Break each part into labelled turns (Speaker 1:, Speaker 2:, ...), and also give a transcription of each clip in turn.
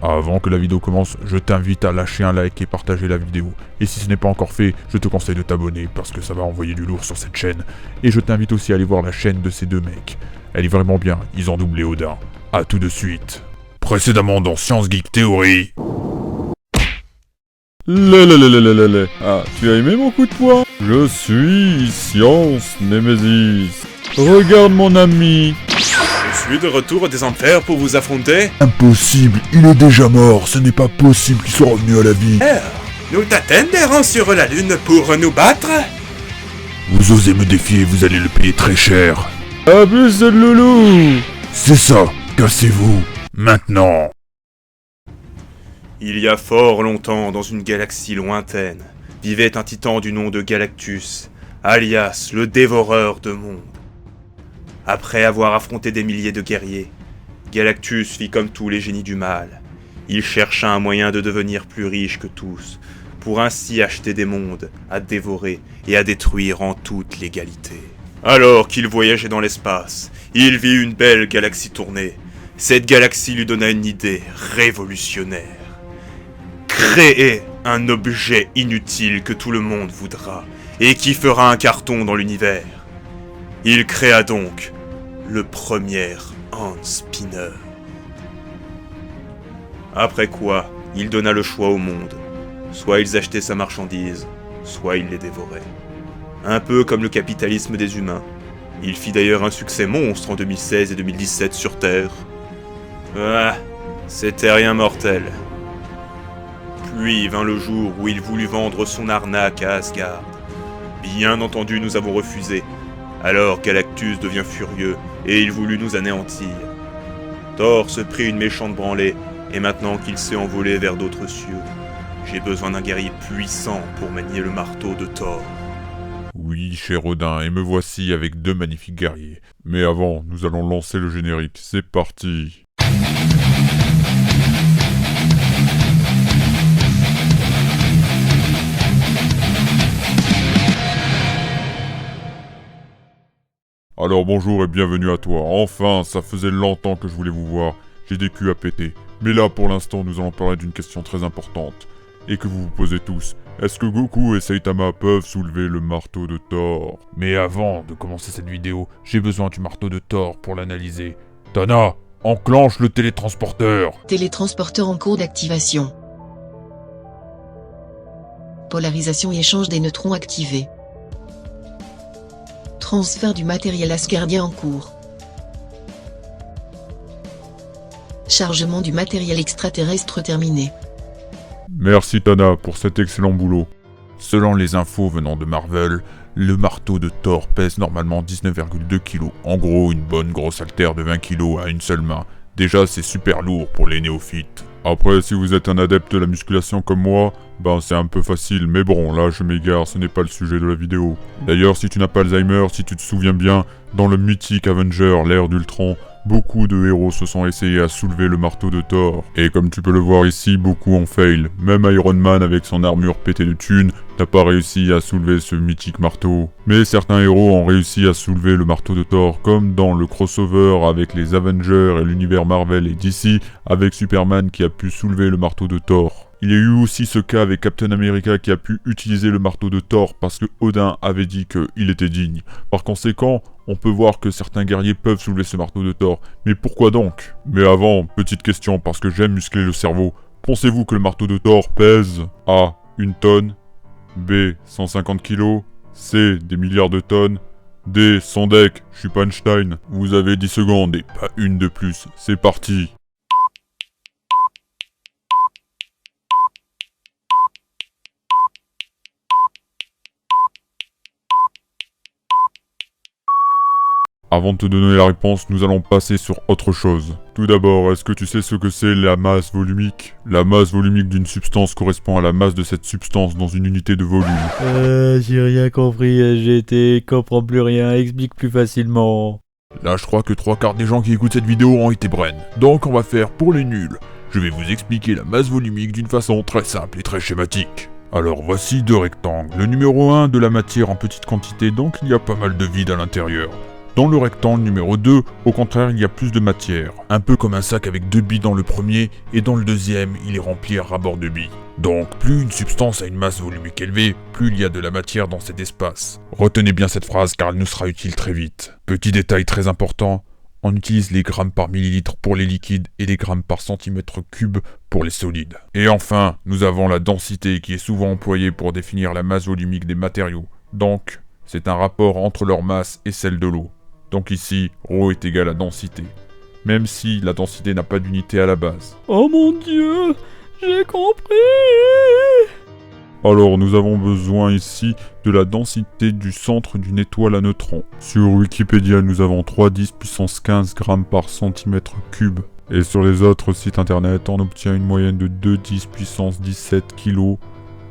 Speaker 1: Avant que la vidéo commence, je t'invite à lâcher un like et partager la vidéo. Et si ce n'est pas encore fait, je te conseille de t'abonner parce que ça va envoyer du lourd sur cette chaîne. Et je t'invite aussi à aller voir la chaîne de ces deux mecs. Elle est vraiment bien, ils ont doublé Odin. A tout de suite. Précédemment dans Science Geek Theory.
Speaker 2: Ah, tu as aimé mon coup de poing? Je suis Science Nemesis. Regarde mon ami.
Speaker 3: Je suis de retour des enfers pour vous affronter.
Speaker 1: Impossible, il est déjà mort, ce n'est pas possible qu'il soit revenu à la vie.
Speaker 3: Nous t'attenderons sur la lune pour nous battre.
Speaker 1: Vous osez me défier, vous allez le payer très cher.
Speaker 2: Abuse de loulou.
Speaker 1: C'est ça, cassez-vous, maintenant.
Speaker 3: Il y a fort longtemps, dans une galaxie lointaine, vivait un titan du nom de Galactus, alias le dévoreur de mondes. Après avoir affronté des milliers de guerriers, Galactus fit comme tous les génies du mal. Il chercha un moyen de devenir plus riche que tous, pour ainsi acheter des mondes à dévorer et à détruire en toute légalité. Alors qu'il voyageait dans l'espace, il vit une belle galaxie tourner. Cette galaxie lui donna une idée révolutionnaire. Créer un objet inutile que tout le monde voudra et qui fera un carton dans l'univers. Il créa donc le premier hand spinner. Après quoi, il donna le choix au monde. Soit ils achetaient sa marchandise, soit ils les dévoraient. Un peu comme le capitalisme des humains. Il fit d'ailleurs un succès monstre en 2016 et 2017 sur Terre. Ah, c'était rien mortel. Puis vint le jour où il voulut vendre son arnaque à Asgard. Bien entendu, nous avons refusé. Alors Galactus devient furieux et il voulut nous anéantir. Thor se prit une méchante branlée et maintenant qu'il s'est envolé vers d'autres cieux, j'ai besoin d'un guerrier puissant pour manier le marteau de Thor.
Speaker 1: Oui, cher Odin, et me voici avec deux magnifiques guerriers. Mais avant, nous allons lancer le générique, c'est parti. Alors bonjour et bienvenue à toi. Enfin, ça faisait longtemps que je voulais vous voir. J'ai des culs à péter. Mais là, pour l'instant, nous allons parler d'une question très importante. Et que vous vous posez tous. Est-ce que Goku et Saitama peuvent soulever le marteau de Thor? Mais avant de commencer cette vidéo, j'ai besoin du marteau de Thor pour l'analyser. Tana, enclenche le télétransporteur.
Speaker 4: Télétransporteur en cours d'activation. Polarisation et échange des neutrons activés. Transfert du matériel asgardien en cours. Chargement du matériel extraterrestre terminé.
Speaker 1: Merci Tana pour cet excellent boulot. Selon les infos venant de Marvel, le marteau de Thor pèse normalement 19,2 kg. En gros, une bonne grosse haltère de 20 kg à une seule main. Déjà, c'est super lourd pour les néophytes. Après, si vous êtes un adepte de la musculation comme moi, ben c'est un peu facile, mais bon, là je m'égare, ce n'est pas le sujet de la vidéo. D'ailleurs, si tu n'as pas Alzheimer, si tu te souviens bien, dans le mythique Avenger, l'ère d'Ultron, beaucoup de héros se sont essayés à soulever le marteau de Thor. Et comme tu peux le voir ici, beaucoup ont fail. Même Iron Man avec son armure pétée de thunes n'a pas réussi à soulever ce mythique marteau. Mais certains héros ont réussi à soulever le marteau de Thor, comme dans le crossover avec les Avengers et l'univers Marvel et DC, avec Superman qui a pu soulever le marteau de Thor. Il y a eu aussi ce cas avec Captain America qui a pu utiliser le marteau de Thor parce que Odin avait dit qu'il était digne. Par conséquent, on peut voir que certains guerriers peuvent soulever ce marteau de Thor. Mais pourquoi donc? Mais avant, petite question parce que j'aime muscler le cerveau. Pensez-vous que le marteau de Thor pèse A. 1 tonne, B. 150 kg, C. Des milliards de tonnes, D. Son deck, je suis pas Einstein. Vous avez 10 secondes et pas une de plus. C'est parti. Avant de te donner la réponse, nous allons passer sur autre chose. Tout d'abord, est-ce que tu sais ce que c'est la masse volumique? La masse volumique d'une substance correspond à la masse de cette substance dans une unité de volume.
Speaker 2: J'ai rien compris, GT, comprends plus rien, explique plus facilement.
Speaker 1: Là, je crois que 3/4 des gens qui écoutent cette vidéo ont été brain. Donc on va faire pour les nuls. Je vais vous expliquer la masse volumique d'une façon très simple et très schématique. Alors voici deux rectangles. Le numéro 1 de la matière en petite quantité, donc il y a pas mal de vide à l'intérieur. Dans le rectangle numéro 2, au contraire, il y a plus de matière. Un peu comme un sac avec 2 billes dans le premier, et dans le deuxième, il est rempli à ras-bord de billes. Donc, plus une substance a une masse volumique élevée, plus il y a de la matière dans cet espace. Retenez bien cette phrase car elle nous sera utile très vite. Petit détail très important, on utilise les grammes par millilitre pour les liquides et les grammes par centimètre cube pour les solides. Et enfin, nous avons la densité qui est souvent employée pour définir la masse volumique des matériaux. Donc, c'est un rapport entre leur masse et celle de l'eau. Donc ici, ρ est égal à densité. Même si la densité n'a pas d'unité à la base.
Speaker 2: Oh mon Dieu, j'ai compris.
Speaker 1: Alors nous avons besoin ici de la densité du centre d'une étoile à neutrons. Sur Wikipédia, nous avons 3,10 puissance 15 grammes par centimètre cube. Et sur les autres sites internet, on obtient une moyenne de 2,10 puissance 17 kg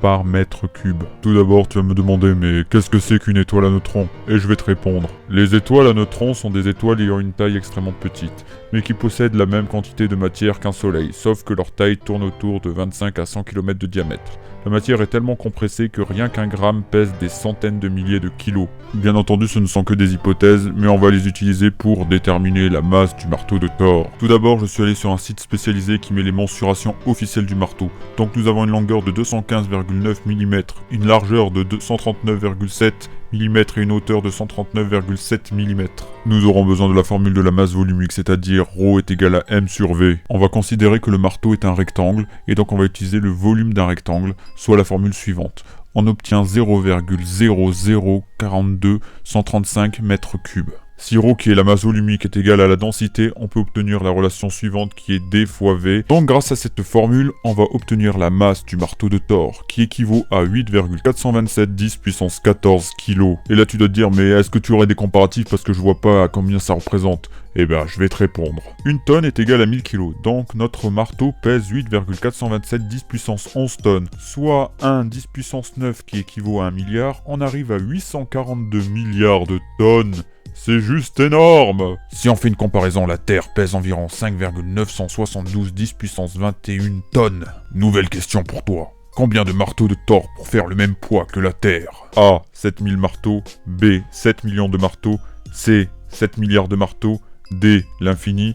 Speaker 1: par mètre cube. Tout d'abord, tu vas me demander, mais qu'est-ce que c'est qu'une étoile à neutrons? Et je vais te répondre. Les étoiles à neutrons sont des étoiles ayant une taille extrêmement petite, mais qui possèdent la même quantité de matière qu'un soleil, sauf que leur taille tourne autour de 25 à 100 km de diamètre. La matière est tellement compressée que rien qu'un gramme pèse des centaines de milliers de kilos. Bien entendu, ce ne sont que des hypothèses, mais on va les utiliser pour déterminer la masse du marteau de Thor. Tout d'abord, je suis allé sur un site spécialisé qui met les mensurations officielles du marteau. Donc nous avons une longueur de 215,9 mm, une largeur de 139,7 mm et une hauteur de 139,7 mm. Nous aurons besoin de la formule de la masse volumique, c'est-à-dire ρ est égal à m sur v. On va considérer que le marteau est un rectangle, et donc on va utiliser le volume d'un rectangle, soit la formule suivante. On obtient 0,0042 135 m3. Si ρ, qui est la masse volumique, est égale à la densité, on peut obtenir la relation suivante qui est d fois v. Donc grâce à cette formule, on va obtenir la masse du marteau de Thor, qui équivaut à 8,427 10 puissance 14 kg. Et là tu dois te dire, mais est-ce que tu aurais des comparatifs parce que je vois pas à combien ça représente? Eh ben, je vais te répondre. Une tonne est égale à 1000 kg, donc notre marteau pèse 8,427 10 puissance 11 tonnes, soit 1 10 puissance 9 qui équivaut à 1 milliard, on arrive à 842 milliards de tonnes. C'est juste énorme! Si on fait une comparaison, la Terre pèse environ 5,972 10 puissance 21 tonnes. Nouvelle question pour toi. Combien de marteaux de Thor pour faire le même poids que la Terre? A. 7000 marteaux. B. 7 millions de marteaux. C. 7 milliards de marteaux. D. L'infini.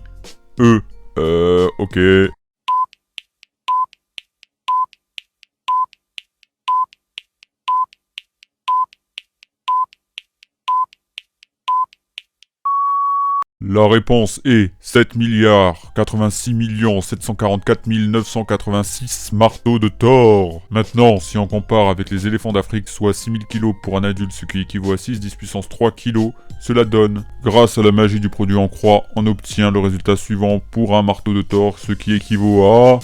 Speaker 1: E. Ok. La réponse est 7 milliards 86 744 986 marteaux de Thor. Maintenant, si on compare avec les éléphants d'Afrique, soit 6000 kg pour un adulte, ce qui équivaut à 6 10 puissance 3 kg, cela donne, grâce à la magie du produit en croix, on obtient le résultat suivant pour un marteau de Thor, ce qui équivaut à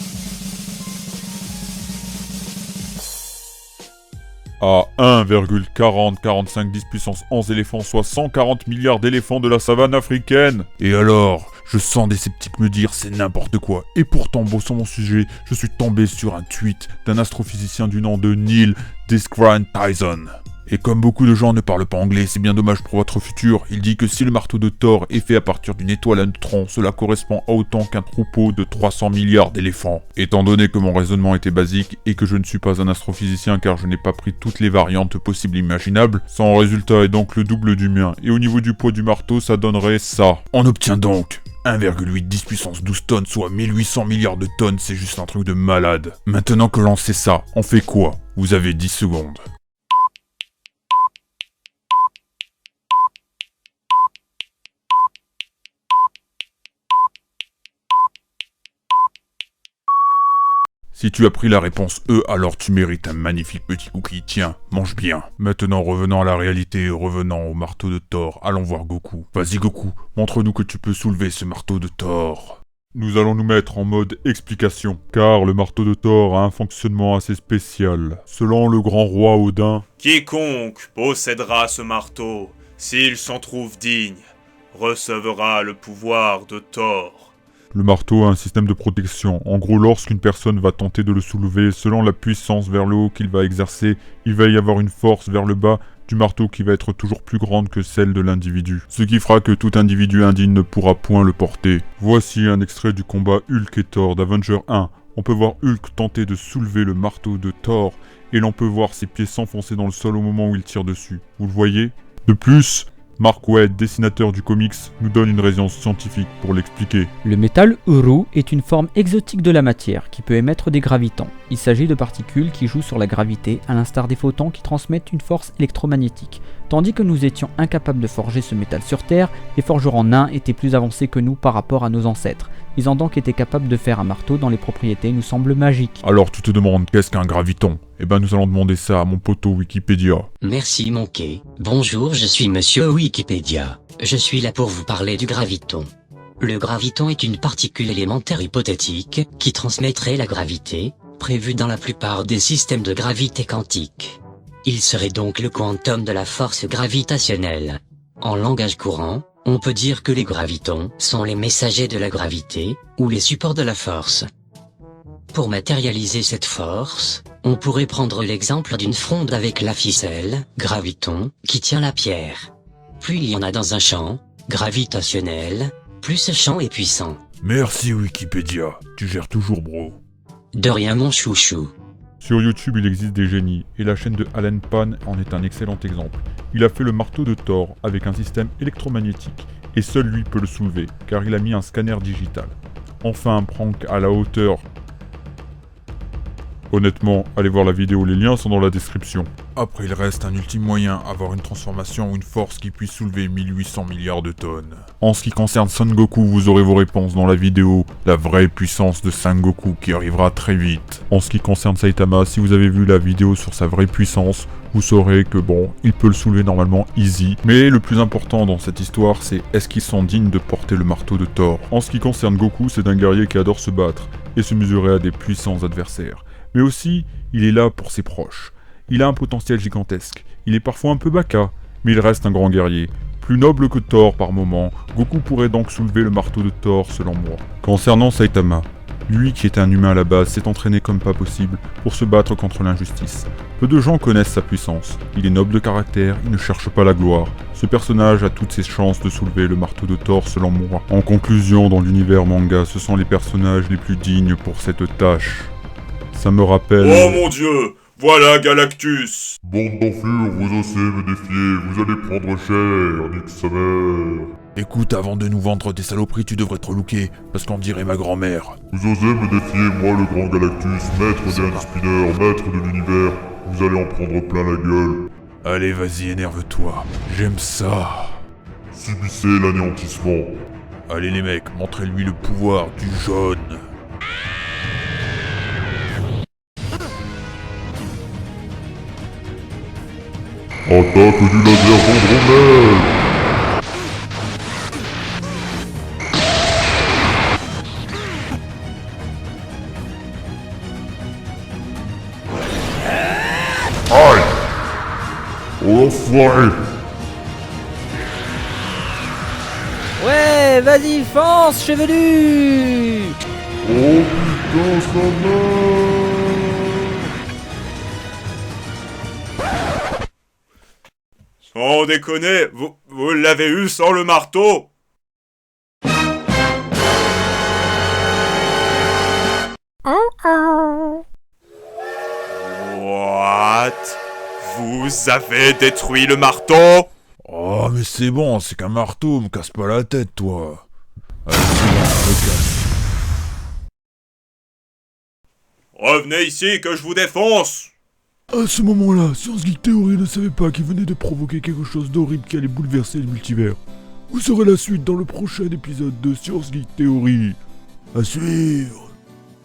Speaker 1: 1,4045 10 puissance 11 éléphants, soit 140 milliards d'éléphants de la savane africaine. Et alors, je sens des sceptiques me dire c'est n'importe quoi. Et pourtant, bossant mon sujet, je suis tombé sur un tweet d'un astrophysicien du nom de Neil deGrasse Tyson. Et comme beaucoup de gens ne parlent pas anglais, c'est bien dommage pour votre futur, il dit que si le marteau de Thor est fait à partir d'une étoile à neutrons, cela correspond à autant qu'un troupeau de 300 milliards d'éléphants. Étant donné que mon raisonnement était basique et que je ne suis pas un astrophysicien car je n'ai pas pris toutes les variantes possibles et imaginables, son résultat est donc le double du mien, et au niveau du poids du marteau, ça donnerait ça. On obtient donc 1,8 10 puissance 12 tonnes, soit 1800 milliards de tonnes, c'est juste un truc de malade. Maintenant que l'on sait ça, on fait quoi? Vous avez 10 secondes. Si tu as pris la réponse E, alors tu mérites un magnifique petit cookie. Tiens, mange bien. Maintenant, revenons à la réalité, revenons au marteau de Thor. Allons voir Goku. Vas-y Goku, montre-nous que tu peux soulever ce marteau de Thor. Nous allons nous mettre en mode explication, car le marteau de Thor a un fonctionnement assez spécial. Selon le grand roi Odin,
Speaker 3: Quiconque possédera ce marteau, s'il s'en trouve digne, recevra le pouvoir de Thor.
Speaker 1: le marteau a un système de protection. En gros, lorsqu'une personne va tenter de le soulever, selon la puissance vers le haut qu'il va exercer, il va y avoir une force vers le bas du marteau qui va être toujours plus grande que celle de l'individu. Ce qui fera que tout individu indigne ne pourra point le porter. Voici un extrait du combat Hulk et Thor d'Avenger 1. On peut voir Hulk tenter de soulever le marteau de Thor, et l'on peut voir ses pieds s'enfoncer dans le sol au moment où il tire dessus. Vous le voyez ? De plus, Mark Waid, dessinateur du comics, nous donne une raison scientifique pour l'expliquer.
Speaker 5: Le métal Uru est une forme exotique de la matière qui peut émettre des gravitons. Il s'agit de particules qui jouent sur la gravité, à l'instar des photons qui transmettent une force électromagnétique. Tandis que nous étions incapables de forger ce métal sur Terre, les forgerons nains étaient plus avancés que nous par rapport à nos ancêtres. Ils ont donc été capables de faire un marteau dont les propriétés nous semblent magiques.
Speaker 1: Alors tu te demandes qu'est-ce qu'un graviton? Eh ben nous allons demander ça à mon poteau Wikipédia.
Speaker 6: Merci Monkey. Bonjour, je suis Monsieur Wikipédia. Je suis là pour vous parler du graviton. Le graviton est une particule élémentaire hypothétique qui transmettrait la gravité, prévue dans la plupart des systèmes de gravité quantique. Il serait donc le quantum de la force gravitationnelle. En langage courant, on peut dire que les gravitons sont les messagers de la gravité, ou les supports de la force. Pour matérialiser cette force, on pourrait prendre l'exemple d'une fronde avec la ficelle, graviton, qui tient la pierre. Plus il y en a dans un champ gravitationnel, plus ce champ est puissant.
Speaker 1: Merci Wikipédia, tu gères toujours bro.
Speaker 6: De rien mon chouchou.
Speaker 1: Sur YouTube, il existe des génies, et la chaîne de Alan Pan en est un excellent exemple. Il a fait le marteau de Thor avec un système électromagnétique, et seul lui peut le soulever, car il a mis un scanner digital. Enfin un prank à la hauteur. Honnêtement, allez voir la vidéo, les liens sont dans la description. Après, il reste un ultime moyen, avoir une transformation ou une force qui puisse soulever 1800 milliards de tonnes. En ce qui concerne Son Goku, vous aurez vos réponses dans la vidéo, la vraie puissance de Sangoku qui arrivera très vite. En ce qui concerne Saitama, si vous avez vu la vidéo sur sa vraie puissance, vous saurez que bon, il peut le soulever normalement easy. Mais le plus important dans cette histoire, c'est est-ce qu'ils sont dignes de porter le marteau de Thor. En ce qui concerne Goku, c'est un guerrier qui adore se battre et se mesurer à des puissants adversaires. Mais aussi, il est là pour ses proches. Il a un potentiel gigantesque. Il est parfois un peu baka, mais il reste un grand guerrier. Plus noble que Thor par moment, Goku pourrait donc soulever le marteau de Thor selon moi. Concernant Saitama, lui qui est un humain à la base s'est entraîné comme pas possible pour se battre contre l'injustice. Peu de gens connaissent sa puissance. Il est noble de caractère, il ne cherche pas la gloire. Ce personnage a toutes ses chances de soulever le marteau de Thor selon moi. En conclusion, dans l'univers manga, ce sont les personnages les plus dignes pour cette tâche. Ça me rappelle...
Speaker 3: Oh mon dieu! Voilà Galactus!
Speaker 1: Bande d'enflures, vous osez me défier, vous allez prendre cher, nique sa mère. Écoute, avant de nous vendre des saloperies, tu devrais te relooker, parce qu'on dirait ma grand-mère. Vous osez me défier, moi le grand Galactus, maître des Handspinners, maître de l'univers, vous allez en prendre plein la gueule. Allez, vas-y, énerve-toi, j'aime ça. Subissez l'anéantissement. Allez les mecs, montrez-lui le pouvoir du jaune. Attaque du laser d'Andromède! Aïe! Oh l'enfoiré!
Speaker 5: Ouais, vas-y, fonce, chevelu!
Speaker 1: Oh putain, ça meurt!
Speaker 3: Sans déconner, vous l'avez eu sans le marteau? What? Vous avez détruit le marteau?
Speaker 1: Oh mais c'est bon, c'est qu'un marteau, me casse pas la tête toi. Allez c'est bon, je me casse.
Speaker 3: Revenez ici que je vous défonce!
Speaker 2: À ce moment-là, Science Geek Theory ne savait pas qu'il venait de provoquer quelque chose d'horrible qui allait bouleverser le multivers. Vous saurez la suite dans le prochain épisode de Science Geek Theory. À suivre.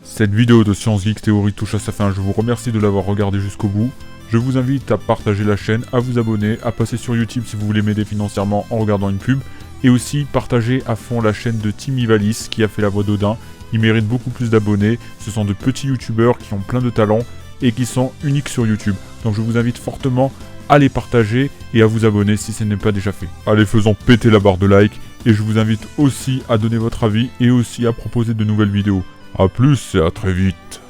Speaker 1: Cette vidéo de Science Geek Theory touche à sa fin, je vous remercie de l'avoir regardé jusqu'au bout. Je vous invite à partager la chaîne, à vous abonner, à passer sur YouTube si vous voulez m'aider financièrement en regardant une pub. Et aussi partager à fond la chaîne de Timmy Valis qui a fait la voix d'Odin. Il mérite beaucoup plus d'abonnés, ce sont de petits youtubeurs qui ont plein de talent et qui sont uniques sur YouTube. Donc je vous invite fortement à les partager et à vous abonner si ce n'est pas déjà fait. Allez, faisons péter la barre de like et je vous invite aussi à donner votre avis et aussi à proposer de nouvelles vidéos. A plus et à très vite.